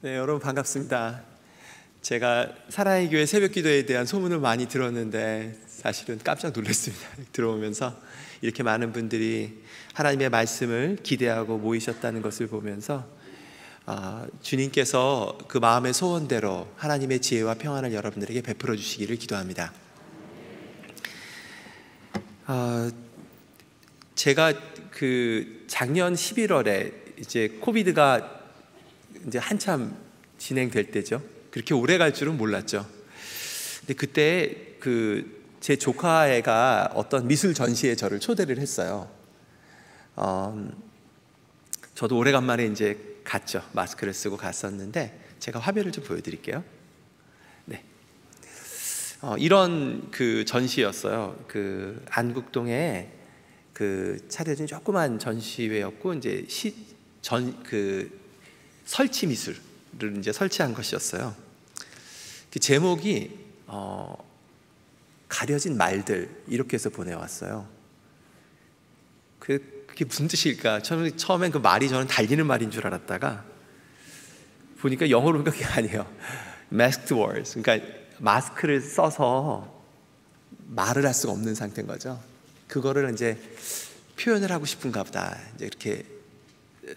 네, 여러분 반갑습니다. 제가 사랑의 교회 새벽기도에 대한 소문을 많이 들었는데 사실은 깜짝 놀랐습니다. 들어오면서 이렇게 많은 분들이 하나님의 말씀을 기대하고 모이셨다는 것을 보면서 주님께서 그 마음의 소원대로 하나님의 지혜와 평안을 여러분들에게 베풀어 주시기를 기도합니다. 제가 그 작년 11월에 이제 코비드가 이제 한참 진행될 때죠. 그렇게 오래 갈 줄은 몰랐죠. 근데 그때 제 조카애가 어떤 미술 전시에 저를 초대를 했어요. 저도 오래간만에 이제 갔죠. 마스크를 쓰고 갔었는데 제가 화면을 좀 보여드릴게요. 네, 이런 그 전시였어요. 그 안국동에 그 차려진 조그만 전시회였고 이제 설치 미술을 이제 설치한 것이었어요. 그 제목이 가려진 말들 이렇게 해서 보내왔어요. 그게 무슨 뜻일까? 처음엔 그 말이 저는 달리는 말인 줄 알았다가 보니까 영어로 그게 아니에요. Masked words. 그러니까 마스크를 써서 말을 할 수가 없는 상태인 거죠. 그거를 이제 표현을 하고 싶은가 보다. 이제 이렇게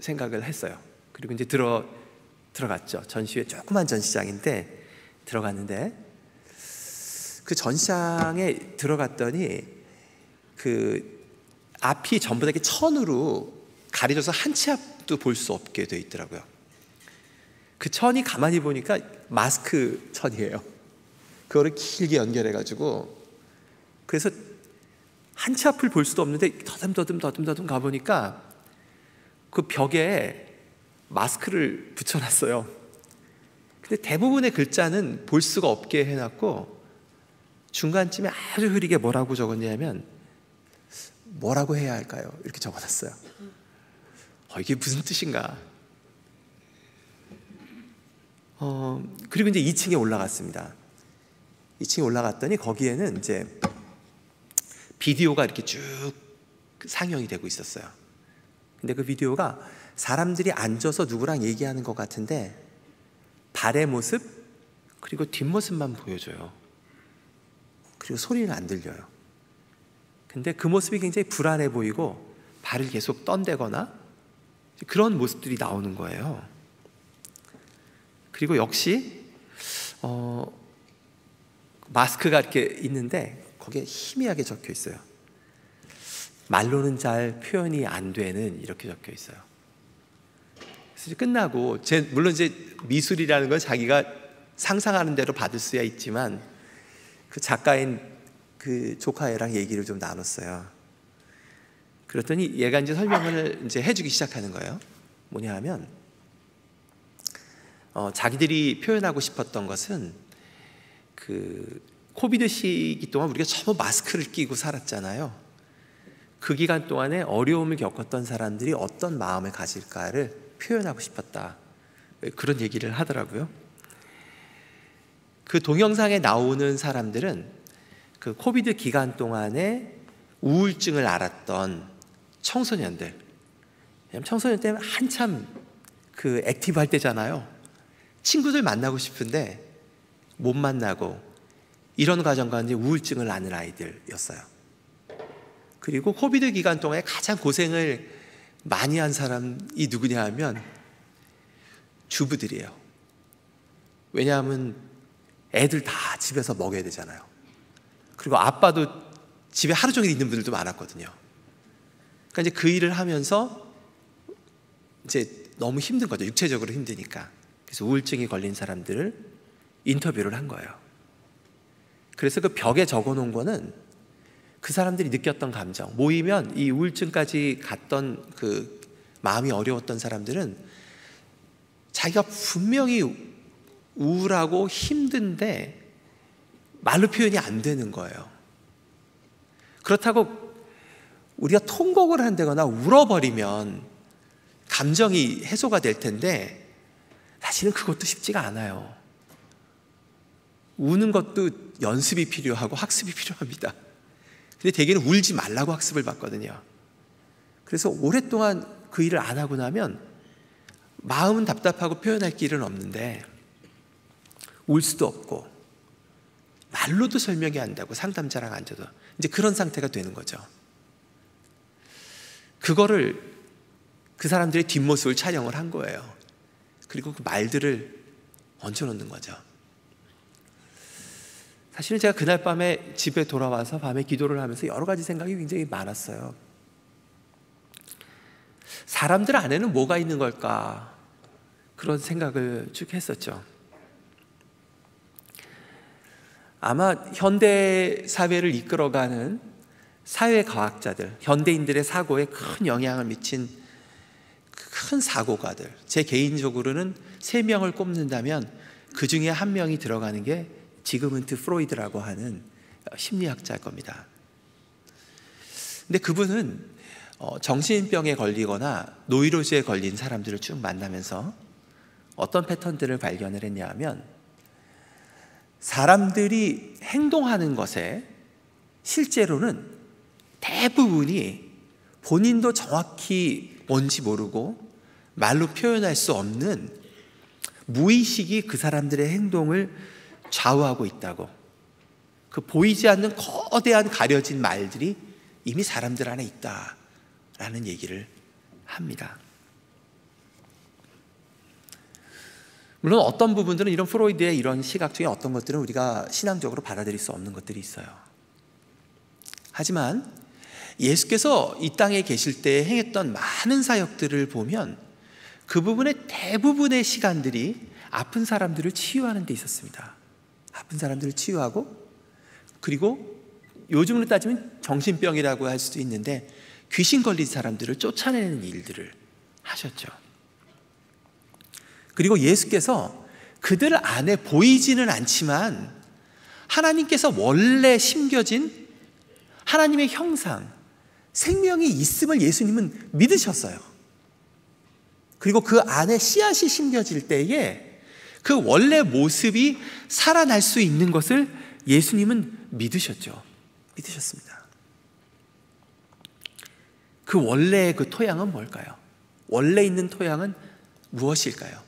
생각을 했어요. 그리고 이제 들어갔죠. 전시회 조그만 전시장인데 들어갔는데 그 전시장에 들어갔더니 그 앞이 전부 다 이렇게 천으로 가려져서 한 치 앞도 볼 수 없게 돼 있더라고요. 그 천이 가만히 보니까 마스크 천이에요. 그거를 길게 연결해가지고 그래서 한 치 앞을 볼 수도 없는데 더듬더듬 가보니까 그 벽에 마스크를 붙여놨어요. 근데 대부분의 글자는 볼 수가 없게 해놨고 중간쯤에 아주 흐리게 뭐라고 적었냐면 뭐라고 해야 할까요? 이렇게 적어놨어요. 이게 무슨 뜻인가? 그리고 이제 2층에 올라갔습니다. 2층에 올라갔더니 거기에는 이제 비디오가 이렇게 쭉 상영이 되고 있었어요. 근데 그 비디오가 사람들이 앉아서 누구랑 얘기하는 것 같은데 발의 모습 그리고 뒷모습만 보여줘요. 그리고 소리는 안 들려요. 근데 그 모습이 굉장히 불안해 보이고 발을 계속 떤대거나 그런 모습들이 나오는 거예요. 그리고 역시 마스크가 이렇게 있는데 거기에 희미하게 적혀 있어요. 말로는 잘 표현이 안 되는 이렇게 적혀 있어요. 그래서 이제 끝나고 물론 이제 미술이라는 건 자기가 상상하는 대로 받을 수야 있지만 그 작가인 그 조카애랑 얘기를 좀 나눴어요. 그랬더니 얘가 이제 설명을 이제 해주기 시작하는 거예요. 뭐냐 하면 자기들이 표현하고 싶었던 것은 그 코비드 시기 동안 우리가 전부 마스크를 끼고 살았잖아요. 그 기간 동안에 어려움을 겪었던 사람들이 어떤 마음을 가질까를 표현하고 싶었다. 그런 얘기를 하더라고요. 그 동영상에 나오는 사람들은 그 코비드 기간 동안에 우울증을 앓았던 청소년들. 왜냐면 청소년 때는 한참 그 액티브 할 때잖아요. 친구들 만나고 싶은데 못 만나고 이런 과정 가운데 우울증을 앓는 아이들이었어요. 그리고 코비드 기간 동안에 가장 고생을 많이 한 사람이 누구냐 하면 주부들이에요. 왜냐하면 애들 다 집에서 먹여야 되잖아요. 그리고 아빠도 집에 하루 종일 있는 분들도 많았거든요. 그러니까 이제 그 일을 하면서 이제 너무 힘든 거죠. 육체적으로 힘드니까. 그래서 우울증이 걸린 사람들을 인터뷰를 한 거예요. 그래서 그 벽에 적어 놓은 거는 그 사람들이 느꼈던 감정, 모이면 이 우울증까지 갔던 그 마음이 어려웠던 사람들은 자기가 분명히 우울하고 힘든데 말로 표현이 안 되는 거예요. 그렇다고 우리가 통곡을 한다거나 울어버리면 감정이 해소가 될 텐데 사실은 그것도 쉽지가 않아요. 우는 것도 연습이 필요하고 학습이 필요합니다. 근데 대개는 울지 말라고 학습을 받거든요. 그래서 오랫동안 그 일을 안 하고 나면 마음은 답답하고 표현할 길은 없는데 울 수도 없고 말로도 설명이 안 되고 상담자랑 앉아도 이제 그런 상태가 되는 거죠. 그거를 그 사람들의 뒷모습을 촬영을 한 거예요. 그리고 그 말들을 얹어놓는 거죠. 사실은 제가 그날 밤에 집에 돌아와서 밤에 기도를 하면서 여러 가지 생각이 굉장히 많았어요. 사람들 안에는 뭐가 있는 걸까? 그런 생각을 쭉 했었죠. 아마 현대 사회를 이끌어가는 사회과학자들, 현대인들의 사고에 큰 영향을 미친 큰 사고가들, 제 개인적으로는 3명을 꼽는다면 그 중에 한 명이 들어가는 게 지그문트 프로이드라고 하는 심리학자일 겁니다. 근데 그분은 정신병에 걸리거나 노이로즈에 걸린 사람들을 쭉 만나면서 어떤 패턴들을 발견을 했냐 하면, 사람들이 행동하는 것에 실제로는 대부분이 본인도 정확히 뭔지 모르고 말로 표현할 수 없는 무의식이 그 사람들의 행동을 좌우하고 있다고. 그 보이지 않는 거대한 가려진 말들이 이미 사람들 안에 있다라는 얘기를 합니다. 물론 어떤 부분들은 이런 프로이드의 이런 시각 중에 어떤 것들은 우리가 신앙적으로 받아들일 수 없는 것들이 있어요. 하지만 예수께서 이 땅에 계실 때 행했던 많은 사역들을 보면 그 부분의 대부분의 시간들이 아픈 사람들을 치유하는 데 있었습니다. 아픈 사람들을 치유하고, 그리고 요즘으로 따지면 정신병이라고 할 수도 있는데 귀신 걸린 사람들을 쫓아내는 일들을 하셨죠. 그리고 예수께서 그들 안에 보이지는 않지만 하나님께서 원래 심겨진 하나님의 형상, 생명이 있음을 예수님은 믿으셨어요. 그리고 그 안에 씨앗이 심겨질 때에 그 원래 모습이 살아날 수 있는 것을 예수님은 믿으셨죠. 믿으셨습니다. 그 원래의 그 토양은 뭘까요? 원래 있는 토양은 무엇일까요?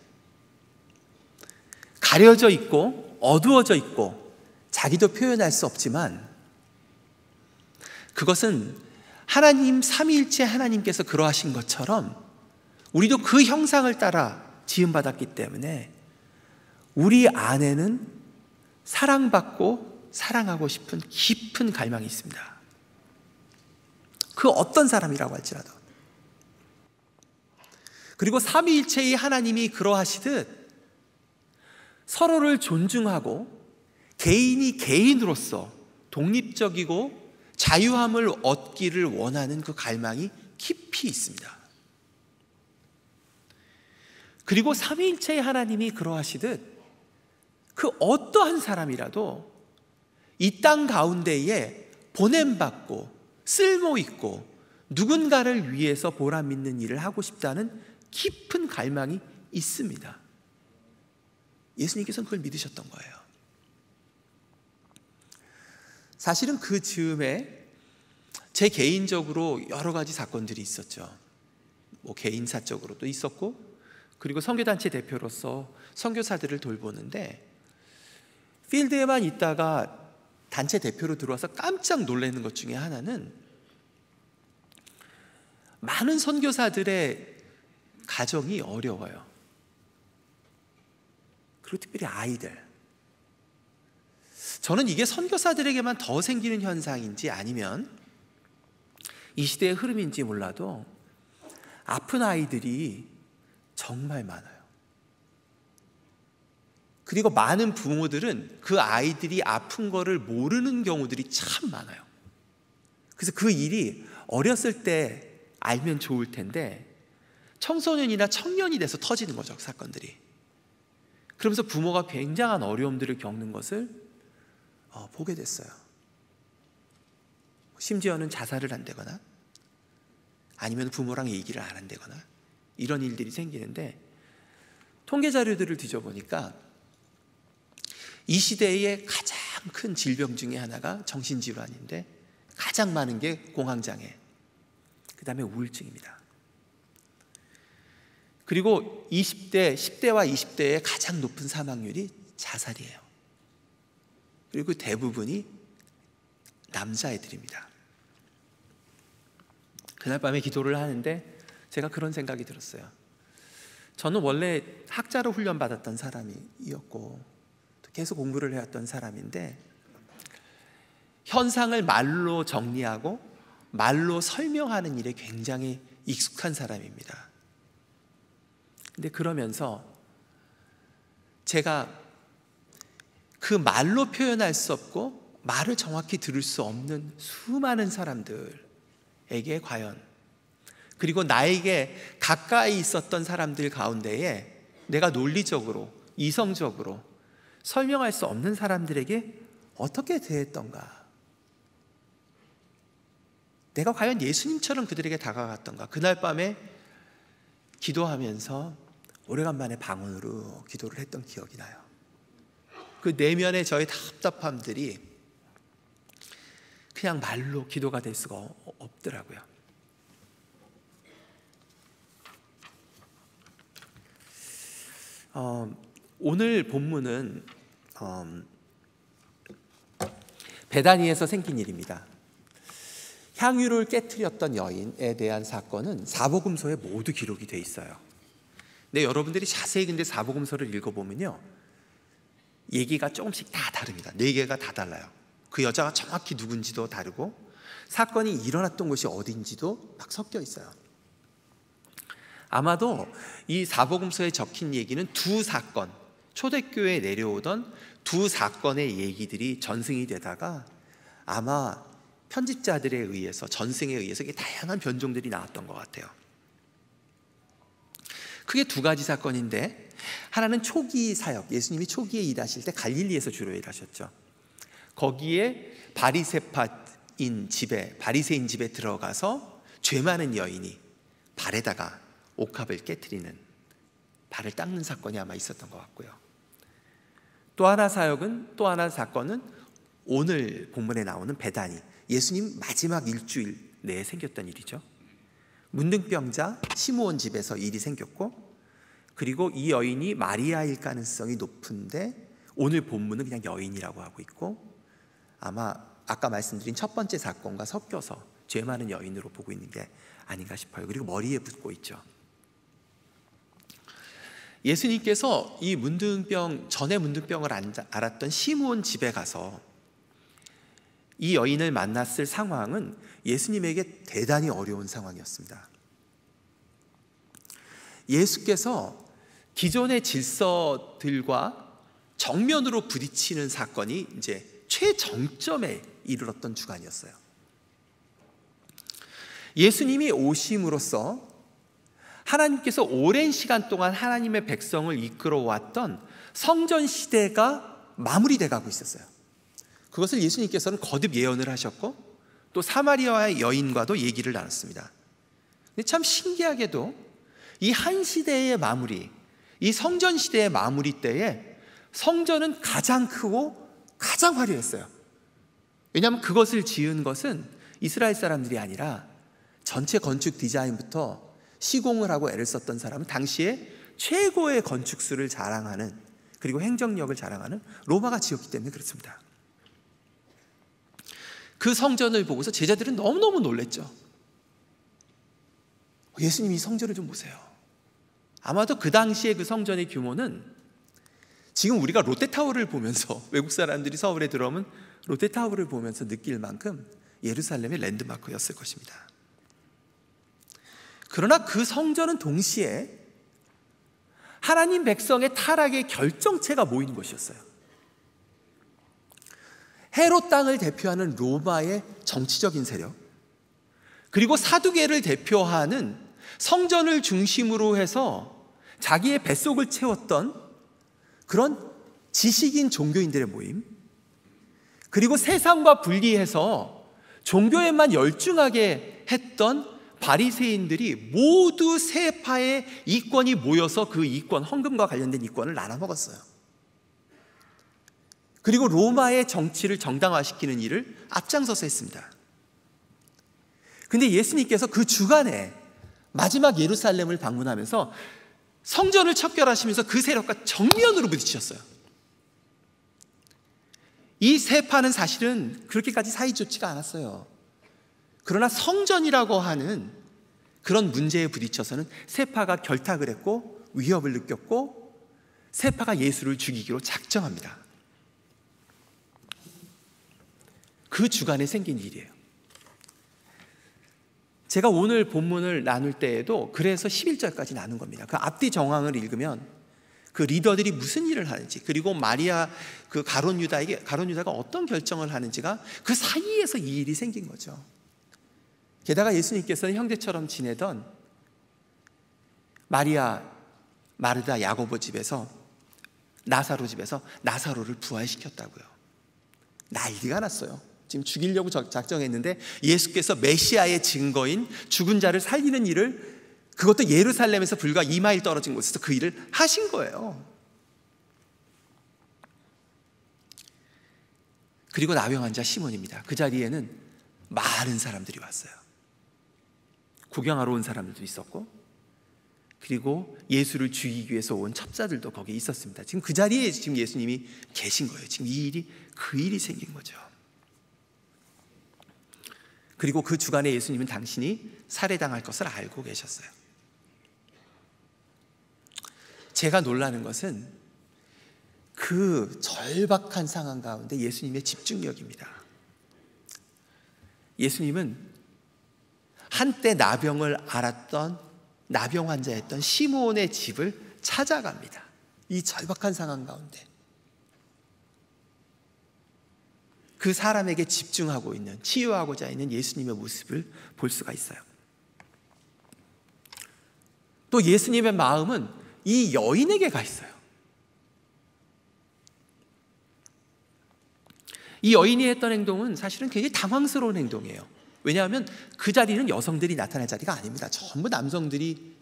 가려져 있고 어두워져 있고 자기도 표현할 수 없지만 그것은 하나님, 삼위일체 하나님께서 그러하신 것처럼 우리도 그 형상을 따라 지음받았기 때문에 우리 안에는 사랑받고 사랑하고 싶은 깊은 갈망이 있습니다. 그 어떤 사람이라고 할지라도. 그리고 삼위일체의 하나님이 그러하시듯 서로를 존중하고 개인이 개인으로서 독립적이고 자유함을 얻기를 원하는 그 갈망이 깊이 있습니다. 그리고 삼위일체의 하나님이 그러하시듯 그 어떠한 사람이라도 이 땅 가운데에 보냄받고 쓸모있고 누군가를 위해서 보람 있는 일을 하고 싶다는 깊은 갈망이 있습니다. 예수님께서는 그걸 믿으셨던 거예요. 사실은 그 즈음에 제 개인적으로 여러 가지 사건들이 있었죠. 뭐 개인사적으로도 있었고, 그리고 선교단체 대표로서 선교사들을 돌보는데 필드에만 있다가 단체 대표로 들어와서 깜짝 놀라는 것 중에 하나는 많은 선교사들의 가정이 어려워요. 그리고 특별히 아이들. 저는 이게 선교사들에게만 더 생기는 현상인지 아니면 이 시대의 흐름인지 몰라도 아픈 아이들이 정말 많아요. 그리고 많은 부모들은 그 아이들이 아픈 거를 모르는 경우들이 참 많아요. 그래서 그 일이 어렸을 때 알면 좋을 텐데 청소년이나 청년이 돼서 터지는 거죠, 사건들이. 그러면서 부모가 굉장한 어려움들을 겪는 것을 보게 됐어요. 심지어는 자살을 한다거나 아니면 부모랑 얘기를 안 한다거나 이런 일들이 생기는데, 통계 자료들을 뒤져보니까 이 시대의 가장 큰 질병 중에 하나가 정신질환인데 가장 많은 게 공황장애, 그 다음에 우울증입니다. 그리고 10대와 20대의 가장 높은 사망률이 자살이에요. 그리고 대부분이 남자애들입니다. 그날 밤에 기도를 하는데 제가 그런 생각이 들었어요. 저는 원래 학자로 훈련받았던 사람이었고 계속 공부를 해왔던 사람인데 현상을 말로 정리하고 말로 설명하는 일에 굉장히 익숙한 사람입니다. 근데 그러면서 제가 그 말로 표현할 수 없고 말을 정확히 들을 수 없는 수많은 사람들에게 과연, 그리고 나에게 가까이 있었던 사람들 가운데에 내가 논리적으로, 이성적으로 설명할 수 없는 사람들에게 어떻게 대했던가, 내가 과연 예수님처럼 그들에게 다가갔던가. 그날 밤에 기도하면서 오래간만에 방언으로 기도를 했던 기억이 나요. 그 내면의 저의 답답함들이 그냥 말로 기도가 될 수가 없더라고요. 오늘 본문은 베다니에서 생긴 일입니다. 향유를 깨트렸던 여인에 대한 사건은 사복음서에 모두 기록이 돼 있어요. 근데 여러분들이 자세히 근데 사복음서를 읽어보면요, 얘기가 조금씩 다 다릅니다. 4개가 다 달라요. 그 여자가 정확히 누군지도 다르고 사건이 일어났던 곳이 어딘지도 막 섞여 있어요. 아마도 이 사복음서에 적힌 얘기는 두 사건, 초대교회에 내려오던 두 사건의 얘기들이 전승이 되다가 아마 편집자들에 의해서, 전승에 의해서 다양한 변종들이 나왔던 것 같아요. 크게 2가지 사건인데, 하나는 초기 사역, 예수님이 초기에 일하실 때 갈릴리에서 주로 일하셨죠. 거기에 바리새인 집에 들어가서 죄 많은 여인이 발에다가 옥합을 깨트리는, 발을 닦는 사건이 아마 있었던 것 같고요. 또 하나 사건은 오늘 본문에 나오는 베다니, 예수님 마지막 일주일 내에 생겼던 일이죠. 문둥병자 시므온 집에서 일이 생겼고, 그리고 이 여인이 마리아일 가능성이 높은데 오늘 본문은 그냥 여인이라고 하고 있고, 아마 아까 말씀드린 첫 번째 사건과 섞여서 죄 많은 여인으로 보고 있는 게 아닌가 싶어요. 그리고 머리에 붓고 있죠. 예수님께서 이 전에 문둥병을 앓았던 시므온 집에 가서 이 여인을 만났을 상황은 예수님에게 대단히 어려운 상황이었습니다. 예수께서 기존의 질서들과 정면으로 부딪히는 사건이 이제 최정점에 이르렀던 주간이었어요. 예수님이 오심으로써 하나님께서 오랜 시간 동안 하나님의 백성을 이끌어왔던 성전 시대가 마무리돼 가고 있었어요. 그것을 예수님께서는 거듭 예언을 하셨고 또 사마리아의 여인과도 얘기를 나눴습니다. 근데 참 신기하게도 이 한 시대의 마무리, 이 성전 시대의 마무리 때에 성전은 가장 크고 가장 화려했어요. 왜냐하면 그것을 지은 것은 이스라엘 사람들이 아니라 전체 건축 디자인부터 시공을 하고 애를 썼던 사람은 당시에 최고의 건축수를 자랑하는, 그리고 행정력을 자랑하는 로마가 지었기 때문에 그렇습니다. 그 성전을 보고서 제자들은 너무너무 놀랬죠. 예수님 이 성전을 좀 보세요. 아마도 그 당시에 그 성전의 규모는 지금 우리가 롯데타워를 보면서, 외국 사람들이 서울에 들어오면 롯데타워를 보면서 느낄 만큼 예루살렘의 랜드마크였을 것입니다. 그러나 그 성전은 동시에 하나님 백성의 타락의 결정체가 모이는 곳이었어요. 헤롯 땅을 대표하는 로마의 정치적인 세력, 그리고 사두개를 대표하는 성전을 중심으로 해서 자기의 뱃속을 채웠던 그런 지식인 종교인들의 모임, 그리고 세상과 분리해서 종교에만 열중하게 했던 바리새인들이 모두 세파의 이권이 모여서 그 이권, 헌금과 관련된 이권을 나눠 먹었어요. 그리고 로마의 정치를 정당화시키는 일을 앞장서서 했습니다. 근데 예수님께서 그 주간에 마지막 예루살렘을 방문하면서 성전을 척결하시면서 그 세력과 정면으로 부딪히셨어요. 이 세파는 사실은 그렇게까지 사이 좋지가 않았어요. 그러나 성전이라고 하는 그런 문제에 부딪혀서는 세파가 결탁을 했고 위협을 느꼈고 세파가 예수를 죽이기로 작정합니다. 그 주간에 생긴 일이에요. 제가 오늘 본문을 나눌 때에도 그래서 11절까지 나눈 겁니다. 그 앞뒤 정황을 읽으면 그 리더들이 무슨 일을 하는지, 그리고 마리아 그 가룟 유다가 어떤 결정을 하는지가 그 사이에서 이 일이 생긴 거죠. 게다가 예수님께서는 형제처럼 지내던 마리아, 마르다, 야고보 집에서 나사로 집에서 나사로를 부활시켰다고요. 난리가 났어요. 지금 죽이려고 작정했는데 예수께서 메시아의 증거인 죽은 자를 살리는 일을, 그것도 예루살렘에서 불과 2마일 떨어진 곳에서 그 일을 하신 거예요. 그리고 나병 환자 시몬입니다. 그 자리에는 많은 사람들이 왔어요. 구경하러 온 사람들도 있었고, 그리고 예수를 죽이기 위해서 온 첩자들도 거기에 있었습니다. 지금 그 자리에 지금 예수님이 계신 거예요. 지금 이 일이, 그 일이 생긴 거죠. 그리고 그 주간에 예수님은 당신이 살해당할 것을 알고 계셨어요. 제가 놀라는 것은 그 절박한 상황 가운데 예수님의 집중력입니다. 예수님은 한때 나병을 앓았던 나병 환자였던 시몬의 집을 찾아갑니다. 이 절박한 상황 가운데 그 사람에게 집중하고 있는, 치유하고자 있는 예수님의 모습을 볼 수가 있어요. 또 예수님의 마음은 이 여인에게 가 있어요. 이 여인이 했던 행동은 사실은 굉장히 당황스러운 행동이에요. 왜냐하면 그 자리는 여성들이 나타날 자리가 아닙니다. 전부 남성들이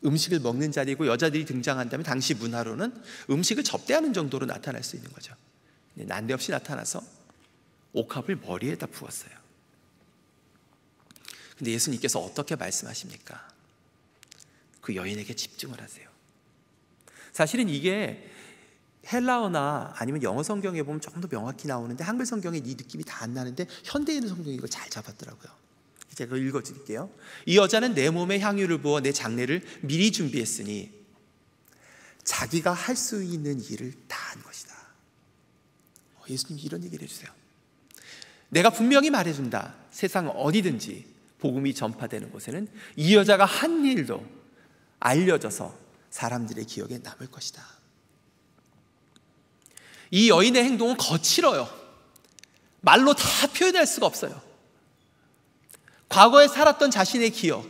음식을 먹는 자리고, 여자들이 등장한다면 당시 문화로는 음식을 접대하는 정도로 나타날 수 있는 거죠. 난데없이 나타나서 옥합을 머리에다 부었어요. 근데 예수님께서 어떻게 말씀하십니까? 그 여인에게 집중을 하세요. 사실은 이게 헬라어나 아니면 영어 성경에 보면 조금 더 명확히 나오는데 한글 성경에 이 느낌이 다 안 나는데 현대인 성경이 이걸 잘 잡았더라고요. 제가 읽어드릴게요. 이 여자는 내 몸에 향유를 부어 내 장례를 미리 준비했으니 자기가 할 수 있는 일을 다 한 것이다. 예수님이 이런 얘기를 해주세요. 내가 분명히 말해준다. 세상 어디든지 복음이 전파되는 곳에는 이 여자가 한 일도 알려져서 사람들의 기억에 남을 것이다. 이 여인의 행동은 거칠어요. 말로 다 표현할 수가 없어요. 과거에 살았던 자신의 기억,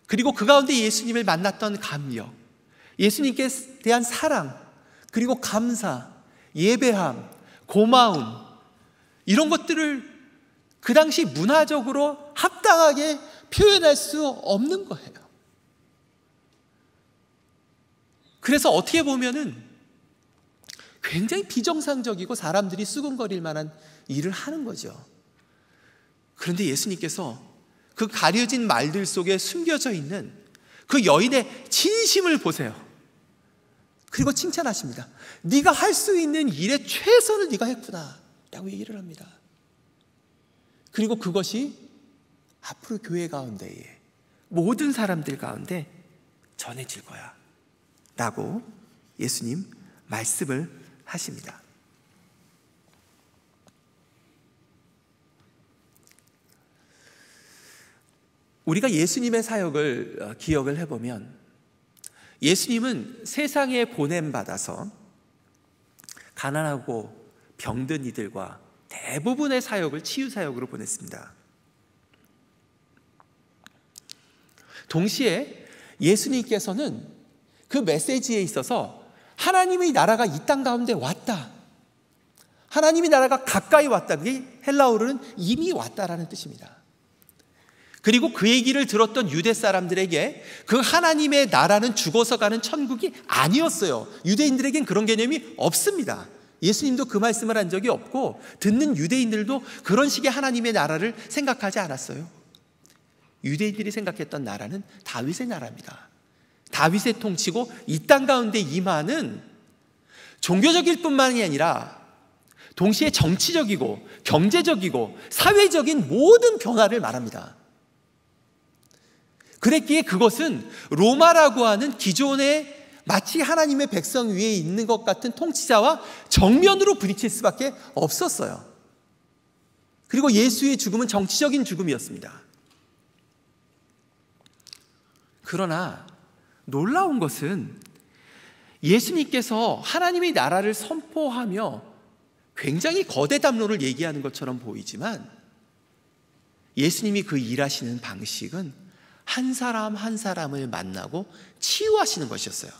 그리고 그 가운데 예수님을 만났던 감격, 예수님께 대한 사랑, 그리고 감사, 예배함, 고마움, 이런 것들을 그 당시 문화적으로 합당하게 표현할 수 없는 거예요. 그래서 어떻게 보면은 굉장히 비정상적이고 사람들이 수군거릴 만한 일을 하는 거죠. 그런데 예수님께서 그 가려진 말들 속에 숨겨져 있는 그 여인의 진심을 보세요. 그리고 칭찬하십니다. 네가 할 수 있는 일의 최선을 네가 했구나 라고 얘기를 합니다. 그리고 그것이 앞으로 교회 가운데에 모든 사람들 가운데 전해질 거야 라고 예수님 말씀을 하십니다. 우리가 예수님의 사역을 기억을 해보면 예수님은 세상에 보냄받아서 가난하고 병든 이들과 대부분의 사역을 치유사역으로 보냈습니다. 동시에 예수님께서는 그 메시지에 있어서 하나님의 나라가 이 땅 가운데 왔다, 하나님의 나라가 가까이 왔다, 그게 헬라어로는 이미 왔다라는 뜻입니다. 그리고 그 얘기를 들었던 유대 사람들에게 그 하나님의 나라는 죽어서 가는 천국이 아니었어요. 유대인들에겐 그런 개념이 없습니다. 예수님도 그 말씀을 한 적이 없고 듣는 유대인들도 그런 식의 하나님의 나라를 생각하지 않았어요. 유대인들이 생각했던 나라는 다윗의 나라입니다. 다윗의 통치고 이 땅 가운데 임하는 종교적일 뿐만이 아니라 동시에 정치적이고 경제적이고 사회적인 모든 변화를 말합니다. 그랬기에 그것은 로마라고 하는 기존의 마치 하나님의 백성 위에 있는 것 같은 통치자와 정면으로 부딪힐 수밖에 없었어요. 그리고 예수의 죽음은 정치적인 죽음이었습니다. 그러나 놀라운 것은 예수님께서 하나님의 나라를 선포하며 굉장히 거대 담론을 얘기하는 것처럼 보이지만 예수님이 그 일하시는 방식은 한 사람 한 사람을 만나고 치유하시는 것이었어요.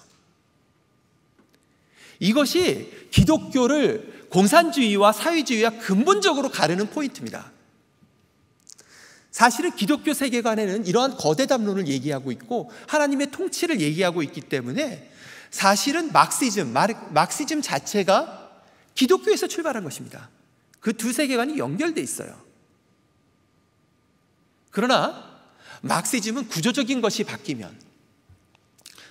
이것이 기독교를 공산주의와 사회주의와 근본적으로 가르는 포인트입니다. 사실은 기독교 세계관에는 이러한 거대 담론을 얘기하고 있고 하나님의 통치를 얘기하고 있기 때문에 사실은 막시즘 자체가 기독교에서 출발한 것입니다. 그 두 세계관이 연결되어 있어요. 그러나 막시즘은 구조적인 것이 바뀌면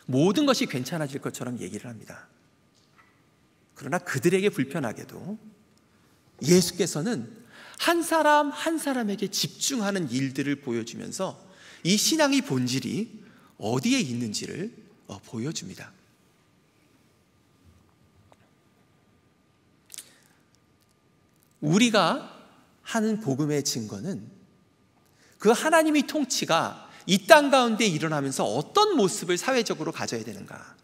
모든 것이 괜찮아질 것처럼 얘기를 합니다. 그러나 그들에게 불편하게도 예수께서는 한 사람 한 사람에게 집중하는 일들을 보여주면서 이 신앙의 본질이 어디에 있는지를 보여줍니다. 우리가 하는 복음의 증거는 그 하나님의 통치가 이 땅 가운데 일어나면서 어떤 모습을 사회적으로 가져야 되는가,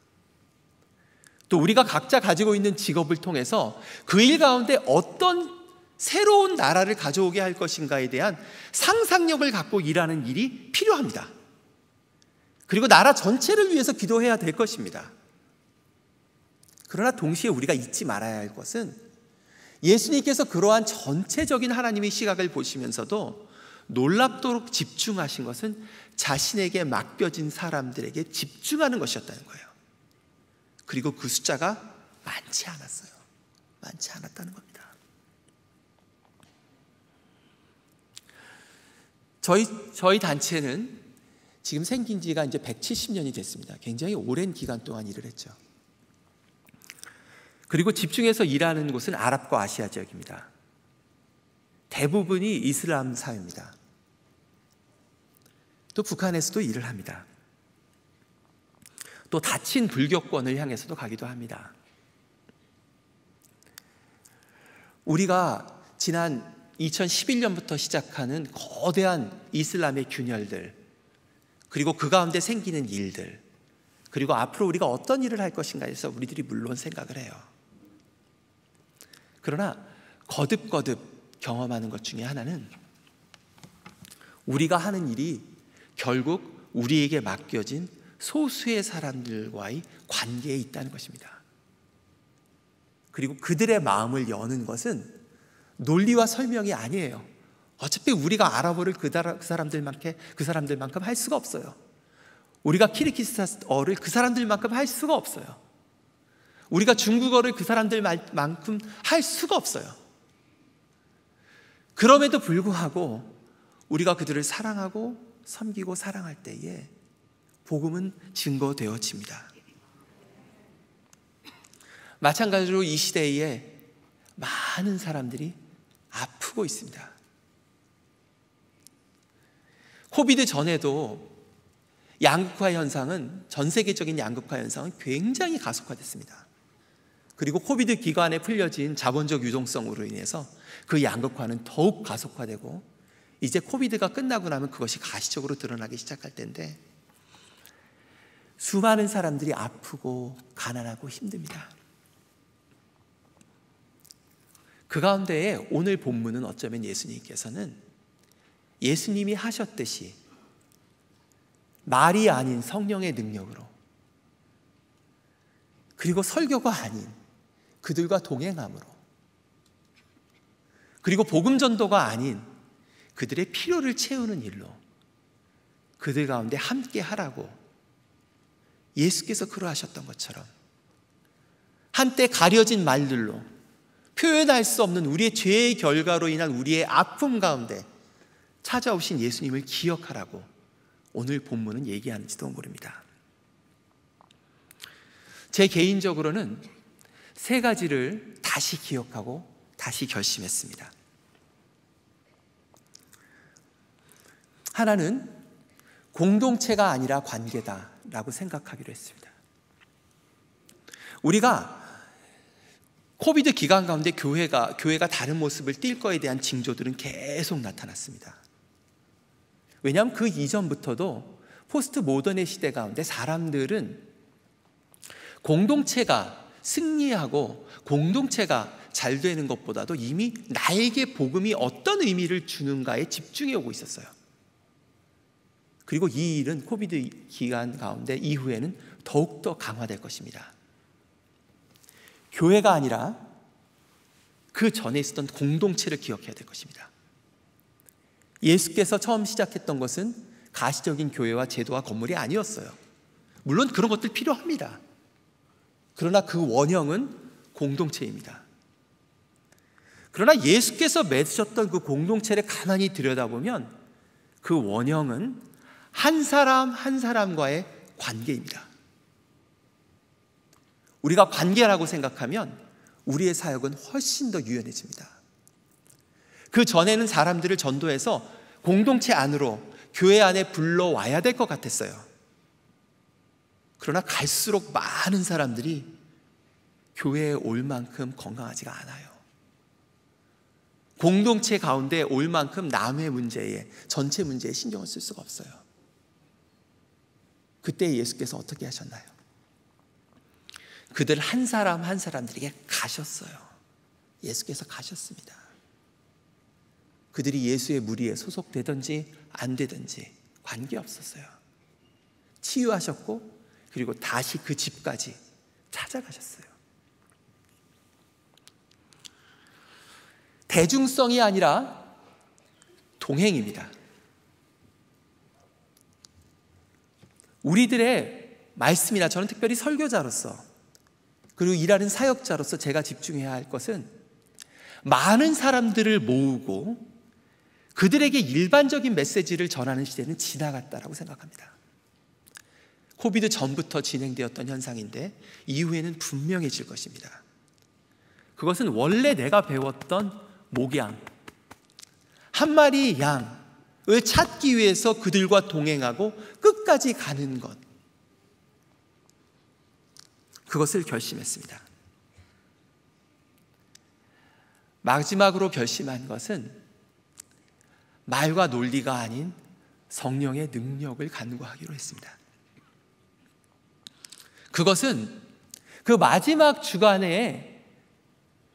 또 우리가 각자 가지고 있는 직업을 통해서 그 일 가운데 어떤 새로운 나라를 가져오게 할 것인가에 대한 상상력을 갖고 일하는 일이 필요합니다. 그리고 나라 전체를 위해서 기도해야 될 것입니다. 그러나 동시에 우리가 잊지 말아야 할 것은 예수님께서 그러한 전체적인 하나님의 시각을 보시면서도 놀랍도록 집중하신 것은 자신에게 맡겨진 사람들에게 집중하는 것이었다는 거예요. 그리고 그 숫자가 많지 않았어요. 많지 않았다는 겁니다. 저희 단체는 지금 생긴 지가 이제 170년이 됐습니다. 굉장히 오랜 기간 동안 일을 했죠. 그리고 집중해서 일하는 곳은 아랍과 아시아 지역입니다. 대부분이 이슬람 사회입니다. 또 북한에서도 일을 합니다. 또 닫힌 불교권을 향해서도 가기도 합니다. 우리가 지난 2011년부터 시작하는 거대한 이슬람의 균열들, 그리고 그 가운데 생기는 일들, 그리고 앞으로 우리가 어떤 일을 할 것인가에서 우리들이 물론 생각을 해요. 그러나 거듭거듭 경험하는 것 중에 하나는 우리가 하는 일이 결국 우리에게 맡겨진 소수의 사람들과의 관계에 있다는 것입니다. 그리고 그들의 마음을 여는 것은 논리와 설명이 아니에요. 어차피 우리가 아랍어를 그 사람들만큼 할 수가 없어요. 우리가 키르기스탄어를 그 사람들만큼 할 수가 없어요. 우리가 중국어를 그 사람들만큼 할 수가 없어요. 그럼에도 불구하고 우리가 그들을 사랑하고 섬기고 사랑할 때에 복음은 증거되어집니다. 마찬가지로 이 시대에 많은 사람들이 아프고 있습니다. 코비드 전에도 양극화 현상은, 전 세계적인 양극화 현상은 굉장히 가속화됐습니다. 그리고 코비드 기간에 풀려진 자본적 유동성으로 인해서 그 양극화는 더욱 가속화되고 이제 코비드가 끝나고 나면 그것이 가시적으로 드러나기 시작할 텐데 수많은 사람들이 아프고 가난하고 힘듭니다. 그 가운데에 오늘 본문은 어쩌면 예수님께서는 예수님이 하셨듯이 말이 아닌 성령의 능력으로, 그리고 설교가 아닌 그들과 동행함으로, 그리고 복음 전도가 아닌 그들의 필요를 채우는 일로 그들 가운데 함께 하라고 예수께서 그러하셨던 것처럼 한때 가려진 말들로 표현할 수 없는 우리의 죄의 결과로 인한 우리의 아픔 가운데 찾아오신 예수님을 기억하라고 오늘 본문은 얘기하는지도 모릅니다. 제 개인적으로는 세 가지를 다시 기억하고 다시 결심했습니다. 하나는 공동체가 아니라 관계다라고 생각하기로 했습니다. 우리가 코비드 기간 가운데 교회가 다른 모습을 띌 거에 대한 징조들은 계속 나타났습니다. 왜냐하면 그 이전부터도 포스트 모던의 시대 가운데 사람들은 공동체가 승리하고 공동체가 잘 되는 것보다도 이미 나에게 복음이 어떤 의미를 주는가에 집중해 오고 있었어요. 그리고 이 일은 코비드 기간 가운데 이후에는 더욱더 강화될 것입니다. 교회가 아니라 그 전에 있었던 공동체를 기억해야 될 것입니다. 예수께서 처음 시작했던 것은 가시적인 교회와 제도와 건물이 아니었어요. 물론 그런 것들 필요합니다. 그러나 그 원형은 공동체입니다. 그러나 예수께서 맺으셨던 그 공동체를 가만히 들여다보면 그 원형은 한 사람 한 사람과의 관계입니다. 우리가 관계라고 생각하면 우리의 사역은 훨씬 더 유연해집니다. 그 전에는 사람들을 전도해서 공동체 안으로, 교회 안에 불러와야 될 것 같았어요. 그러나 갈수록 많은 사람들이 교회에 올 만큼 건강하지가 않아요. 공동체 가운데 올 만큼 남의 문제에, 전체 문제에 신경을 쓸 수가 없어요. 그때 예수께서 어떻게 하셨나요? 그들 한 사람 한 사람들에게 가셨어요. 예수께서 가셨습니다. 그들이 예수의 무리에 소속되든지 안 되든지 관계없었어요. 치유하셨고 그리고 다시 그 집까지 찾아가셨어요. 대중성이 아니라 동행입니다. 우리들의 말씀이나 저는 특별히 설교자로서 그리고 일하는 사역자로서 제가 집중해야 할 것은 많은 사람들을 모으고 그들에게 일반적인 메시지를 전하는 시대는 지나갔다라고 생각합니다. 코비드 전부터 진행되었던 현상인데 이후에는 분명해질 것입니다. 그것은 원래 내가 배웠던 목양, 한 마리 양을 찾기 위해서 그들과 동행하고 끝까지 가는 것, 그것을 결심했습니다. 마지막으로 결심한 것은 말과 논리가 아닌 성령의 능력을 간구하기로 했습니다. 그것은 그 마지막 주간에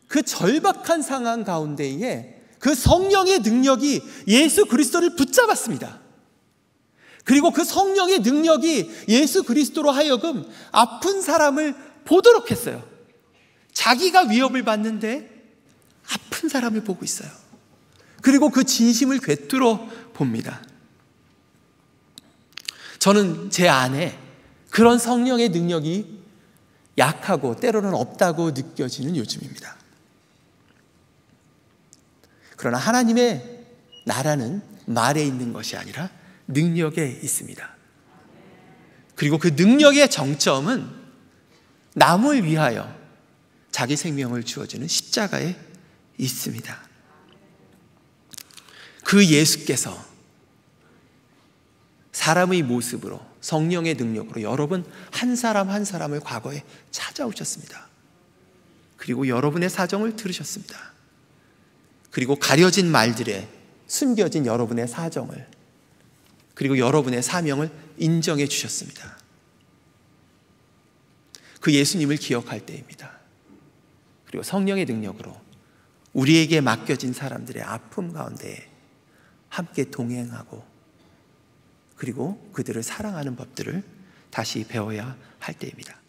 그 절박한 상황 가운데에 그 성령의 능력이 예수 그리스도를 붙잡았습니다. 그리고 그 성령의 능력이 예수 그리스도로 하여금 아픈 사람을 보도록 했어요. 자기가 위협을 받는데 아픈 사람을 보고 있어요. 그리고 그 진심을 꿰뚫어 봅니다. 저는 제 안에 그런 성령의 능력이 약하고 때로는 없다고 느껴지는 요즘입니다. 그러나 하나님의 나라는 말에 있는 것이 아니라 능력에 있습니다. 그리고 그 능력의 정점은 남을 위하여 자기 생명을 주어주는 십자가에 있습니다. 그 예수께서 사람의 모습으로 성령의 능력으로 여러분 한 사람 한 사람을 과거에 찾아오셨습니다. 그리고 여러분의 사정을 들으셨습니다. 그리고 가려진 말들에 숨겨진 여러분의 사정을, 그리고 여러분의 사명을 인정해 주셨습니다. 그 예수님을 기억할 때입니다. 그리고 성령의 능력으로 우리에게 맡겨진 사람들의 아픔 가운데 함께 동행하고 그리고 그들을 사랑하는 법들을 다시 배워야 할 때입니다.